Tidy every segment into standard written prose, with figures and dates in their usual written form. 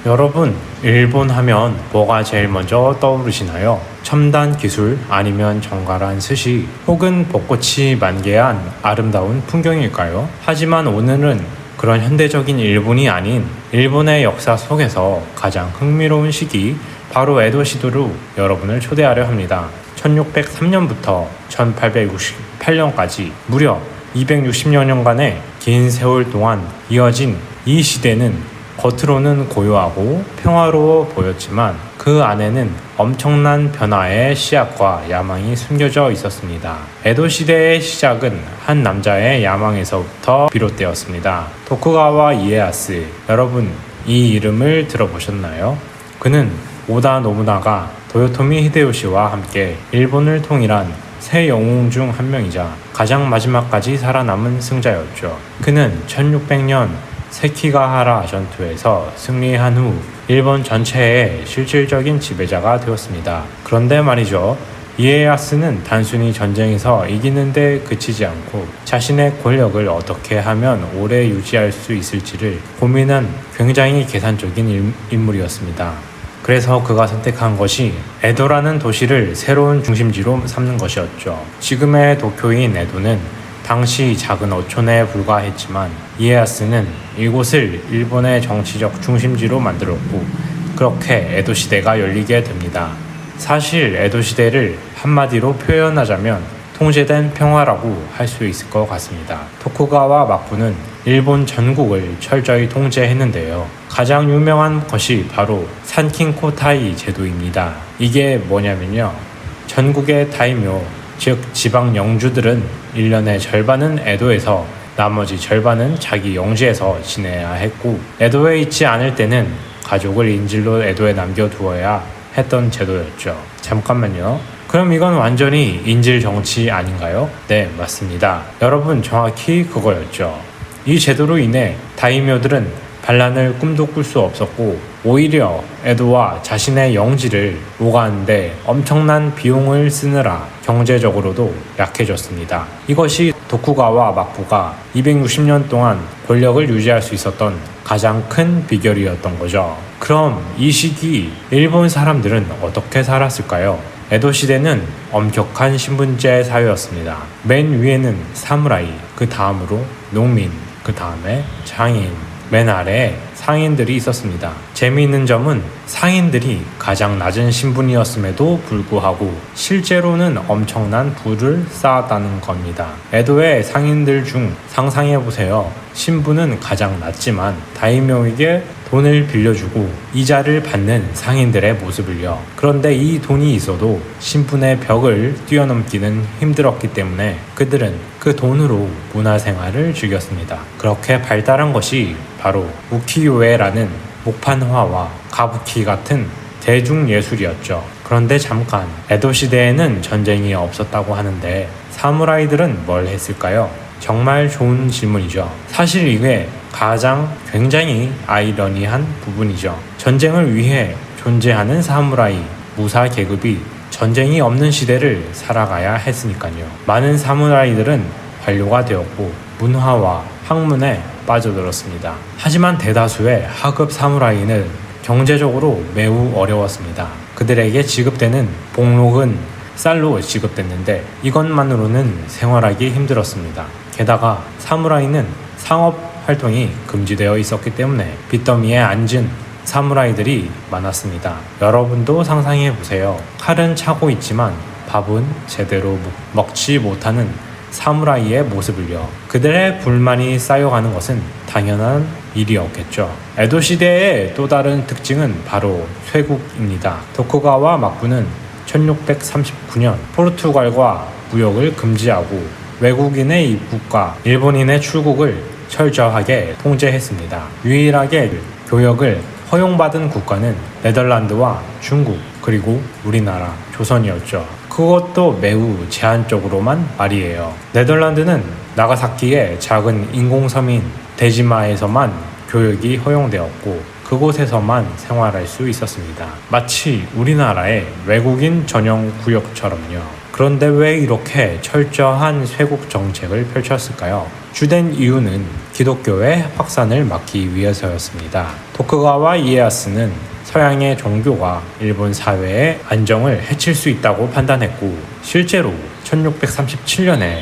여러분, 일본 하면 뭐가 제일 먼저 떠오르시나요? 첨단 기술 아니면 정갈한 스시 혹은 벚꽃이 만개한 아름다운 풍경일까요? 하지만 오늘은 그런 현대적인 일본이 아닌 일본의 역사 속에서 가장 흥미로운 시기 바로 에도 시대로 여러분을 초대하려 합니다. 1603년부터 1868년까지 무려 260여 년간의 긴 세월 동안 이어진 이 시대는 겉으로는 고요하고 평화로워 보였지만 그 안에는 엄청난 변화의 씨앗과 야망이 숨겨져 있었습니다. 에도 시대의 시작은 한 남자의 야망에서부터 비롯되었습니다. 도쿠가와 이에야스, 여러분 이 이름을 들어보셨나요? 그는 오다 노부나가 도요토미 히데요시와 함께 일본을 통일한 세 영웅 중 한 명이자 가장 마지막까지 살아남은 승자였죠. 그는 1600년 세키가하라 전투에서 승리한 후 일본 전체의 실질적인 지배자가 되었습니다. 그런데 말이죠. 이에야스는 단순히 전쟁에서 이기는데 그치지 않고 자신의 권력을 어떻게 하면 오래 유지할 수 있을지를 고민한 굉장히 계산적인 인물이었습니다. 그래서 그가 선택한 것이 에도라는 도시를 새로운 중심지로 삼는 것이었죠. 지금의 도쿄인 에도는 당시 작은 어촌에 불과했지만 이에야스는 이곳을 일본의 정치적 중심지로 만들었고 그렇게 에도 시대가 열리게 됩니다. 사실 에도 시대를 한마디로 표현하자면 통제된 평화라고 할 수 있을 것 같습니다. 토쿠가와 막부는 일본 전국을 철저히 통제했는데요. 가장 유명한 것이 바로 산킹코타이 제도입니다. 이게 뭐냐면요. 전국의 다이묘, 즉 지방 영주들은 1년의 절반은 에도에서 나머지 절반은 자기 영지에서 지내야 했고 에도에 있지 않을 때는 가족을 인질로 에도에 남겨두어야 했던 제도였죠. 잠깐만요. 그럼 이건 완전히 인질 정치 아닌가요? 네, 맞습니다. 여러분 정확히 그거였죠. 이 제도로 인해 다이묘들은 반란을 꿈도 꿀 수 없었고 오히려 에도와 자신의 영지를 오가는데 엄청난 비용을 쓰느라 경제적으로도 약해졌습니다. 이것이 도쿠가와 막부가 260년 동안 권력을 유지할 수 있었던 가장 큰 비결이었던 거죠. 그럼 이 시기 일본 사람들은 어떻게 살았을까요? 에도 시대는 엄격한 신분제 사회였습니다. 맨 위에는 사무라이, 그 다음으로 농민, 그 다음에 장인, 맨 아래에 상인들이 있었습니다. 재미있는 점은 상인들이 가장 낮은 신분이었음에도 불구하고 실제로는 엄청난 부를 쌓았다는 겁니다. 에도의 상인들 중 상상해보세요. 신분은 가장 낮지만 다이묘에게 돈을 빌려주고 이자를 받는 상인들의 모습을요. 그런데 이 돈이 있어도 신분의 벽을 뛰어넘기는 힘들었기 때문에 그들은 그 돈으로 문화생활을 즐겼습니다. 그렇게 발달한 것이 바로 우키요에라는 목판화와 가부키 같은 대중예술이었죠. 그런데 잠깐, 에도 시대에는 전쟁이 없었다고 하는데 사무라이들은 뭘 했을까요? 정말 좋은 질문이죠. 사실 이게 가장 굉장히 아이러니한 부분이죠. 전쟁을 위해 존재하는 사무라이, 무사 계급이 전쟁이 없는 시대를 살아가야 했으니까요. 많은 사무라이들은 관료가 되었고 문화와 학문에 빠져들었습니다. 하지만 대다수의 하급 사무라이는 경제적으로 매우 어려웠습니다. 그들에게 지급되는 복록은 쌀로 지급됐는데 이것만으로는 생활하기 힘들었습니다. 게다가 사무라이는 상업 활동이 금지되어 있었기 때문에 빚더미에 앉은 사무라이들이 많았습니다. 여러분도 상상해보세요. 칼은 차고 있지만 밥은 제대로 먹지 못하는 사무라이의 모습을요. 그들의 불만이 쌓여가는 것은 당연한 일이었겠죠. 에도 시대의 또 다른 특징은 바로 쇄국입니다. 도쿠가와 막부는 1639년 포르투갈과 무역을 금지하고 외국인의 입국과 일본인의 출국을 철저하게 통제했습니다. 유일하게 교역을 허용받은 국가는 네덜란드와 중국 그리고 우리나라, 조선이었죠. 그것도 매우 제한적으로만 말이에요. 네덜란드는 나가사키의 작은 인공섬인 데지마에서만 교역이 허용되었고 그곳에서만 생활할 수 있었습니다. 마치 우리나라의 외국인 전용 구역처럼요. 그런데 왜 이렇게 철저한 쇄국 정책을 펼쳤을까요? 주된 이유는 기독교의 확산을 막기 위해서였습니다. 토쿠가와 이에야스는 서양의 종교가 일본 사회의 안정을 해칠 수 있다고 판단했고, 실제로 1637년에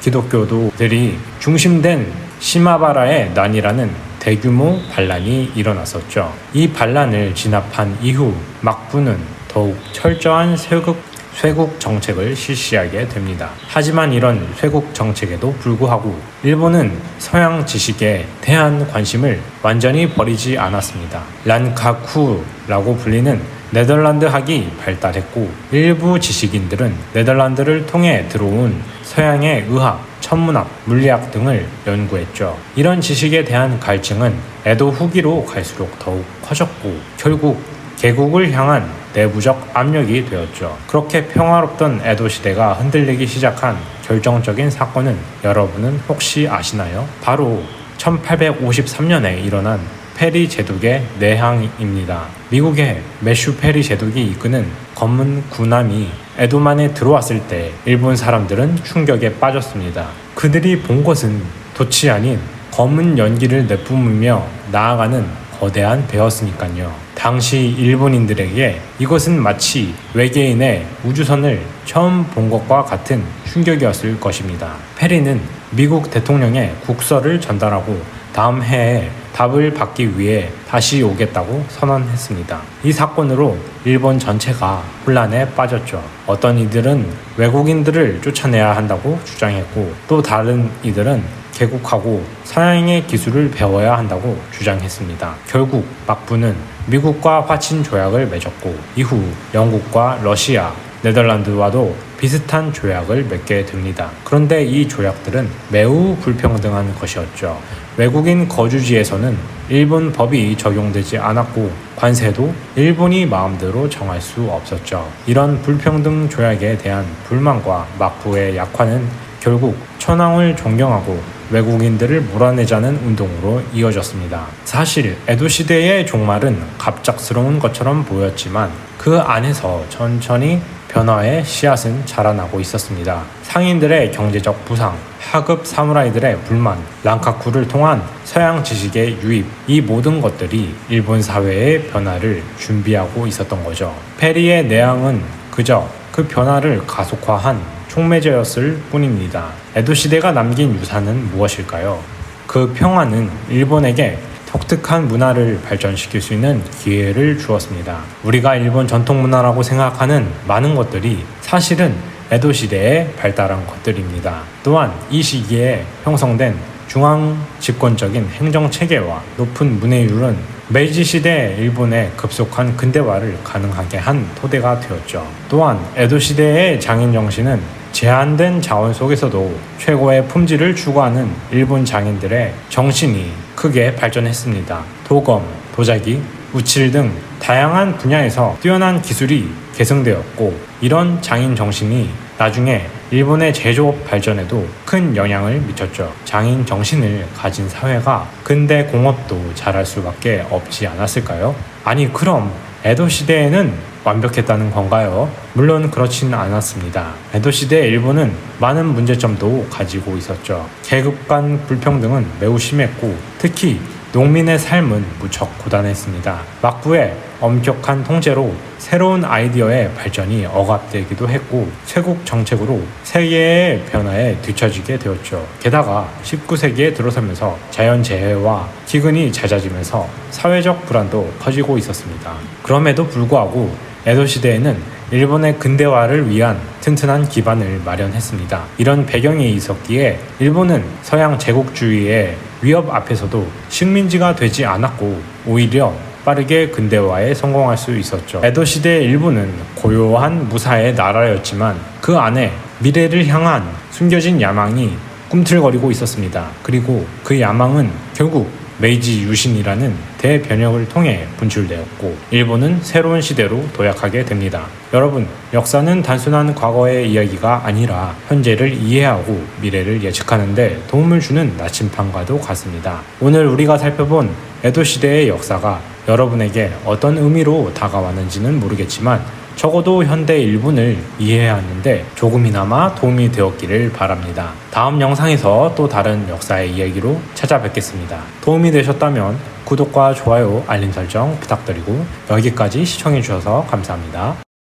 기독교도들이 중심된 시마바라의 난이라는 대규모 반란이 일어났었죠. 이 반란을 진압한 이후 막부는 더욱 철저한 쇄국 정책을 실시하게 됩니다. 하지만 이런 쇄국 정책에도 불구하고 일본은 서양 지식에 대한 관심을 완전히 버리지 않았습니다. 란카쿠라고 불리는 네덜란드학이 발달했고, 일부 지식인들은 네덜란드를 통해 들어온 서양의 의학, 천문학, 물리학 등을 연구했죠. 이런 지식에 대한 갈증은 에도 후기로 갈수록 더욱 커졌고, 결국 개국을 향한 내부적 압력이 되었죠. 그렇게 평화롭던 에도 시대가 흔들리기 시작한 결정적인 사건은 여러분은 혹시 아시나요? 바로 1853년에 일어난 페리 제독의 내항입니다. 미국의 매슈 페리 제독이 이끄는 검은 군함이 에도만에 들어왔을 때 일본 사람들은 충격에 빠졌습니다. 그들이 본 것은 돛이 아닌 검은 연기를 내뿜으며 나아가는 거대한 배였으니까요. 당시 일본인들에게 이것은 마치 외계인의 우주선을 처음 본 것과 같은 충격이었을 것입니다. 페리는 미국 대통령의 국서를 전달하고 다음 해에 답을 받기 위해 다시 오겠다고 선언했습니다. 이 사건으로 일본 전체가 혼란에 빠졌죠. 어떤 이들은 외국인들을 쫓아내야 한다고 주장했고, 또 다른 이들은 개국하고 서양의 기술을 배워야 한다고 주장했습니다. 결국 막부는 미국과 화친 조약을 맺었고, 이후 영국과 러시아, 네덜란드와도 비슷한 조약을 맺게 됩니다. 그런데 이 조약들은 매우 불평등한 것이었죠. 외국인 거주지에서는 일본 법이 적용되지 않았고, 관세도 일본이 마음대로 정할 수 없었죠. 이런 불평등 조약에 대한 불만과 막부의 약화는 결국 천황을 존경하고 외국인들을 몰아내자는 운동으로 이어졌습니다. 사실 에도 시대의 종말은 갑작스러운 것처럼 보였지만 그 안에서 천천히 변화의 씨앗은 자라나고 있었습니다. 상인들의 경제적 부상, 하급 사무라이들의 불만, 란카쿠를 통한 서양 지식의 유입, 이 모든 것들이 일본 사회의 변화를 준비하고 있었던 거죠. 페리의 내항은 그저 그 변화를 가속화한 촉매제였을 뿐입니다. 에도 시대가 남긴 유산은 무엇일까요? 그 평화는 일본에게 독특한 문화를 발전시킬 수 있는 기회를 주었습니다. 우리가 일본 전통 문화라고 생각하는 많은 것들이 사실은 에도 시대에 발달한 것들입니다. 또한 이 시기에 형성된 중앙 집권적인 행정 체계와 높은 문해율은 메이지 시대 일본의 급속한 근대화를 가능하게 한 토대가 되었죠. 또한 에도 시대의 장인 정신은 제한된 자원 속에서도 최고의 품질을 추구하는 일본 장인들의 정신이 크게 발전했습니다. 도검, 도자기, 우칠 등 다양한 분야에서 뛰어난 기술이 계승되었고, 이런 장인 정신이 나중에 일본의 제조업 발전에도 큰 영향을 미쳤죠. 장인 정신을 가진 사회가 근대 공업도 잘할 수밖에 없지 않았을까요? 아니, 그럼 에도 시대에는 완벽했다는 건가요? 물론 그렇지는 않았습니다. 에도 시대 일본은 많은 문제점도 가지고 있었죠. 계급 간 불평등은 매우 심했고, 특히 농민의 삶은 무척 고단했습니다. 막부의 엄격한 통제로 새로운 아이디어의 발전이 억압되기도 했고, 쇄국 정책으로 세계의 변화에 뒤처지게 되었죠. 게다가 19세기에 들어서면서 자연재해와 기근이 잦아지면서 사회적 불안도 커지고 있었습니다. 그럼에도 불구하고 에도 시대에는 일본의 근대화를 위한 튼튼한 기반을 마련했습니다. 이런 배경이 있었기에 일본은 서양 제국주의의 위협 앞에서도 식민지가 되지 않았고, 오히려 빠르게 근대화에 성공할 수 있었죠. 에도 시대 일본은 고요한 무사의 나라였지만 그 안에 미래를 향한 숨겨진 야망이 꿈틀거리고 있었습니다. 그리고 그 야망은 결국 메이지 유신이라는 대변혁을 통해 분출되었고, 일본은 새로운 시대로 도약하게 됩니다. 여러분, 역사는 단순한 과거의 이야기가 아니라 현재를 이해하고 미래를 예측하는 데 도움을 주는 나침판과도 같습니다. 오늘 우리가 살펴본 에도 시대의 역사가 여러분에게 어떤 의미로 다가왔는지는 모르겠지만 적어도 현대 일본을 이해하는데 조금이나마 도움이 되었기를 바랍니다. 다음 영상에서 또 다른 역사의 이야기로 찾아뵙겠습니다. 도움이 되셨다면 구독과 좋아요, 알림 설정 부탁드리고 여기까지 시청해주셔서 감사합니다.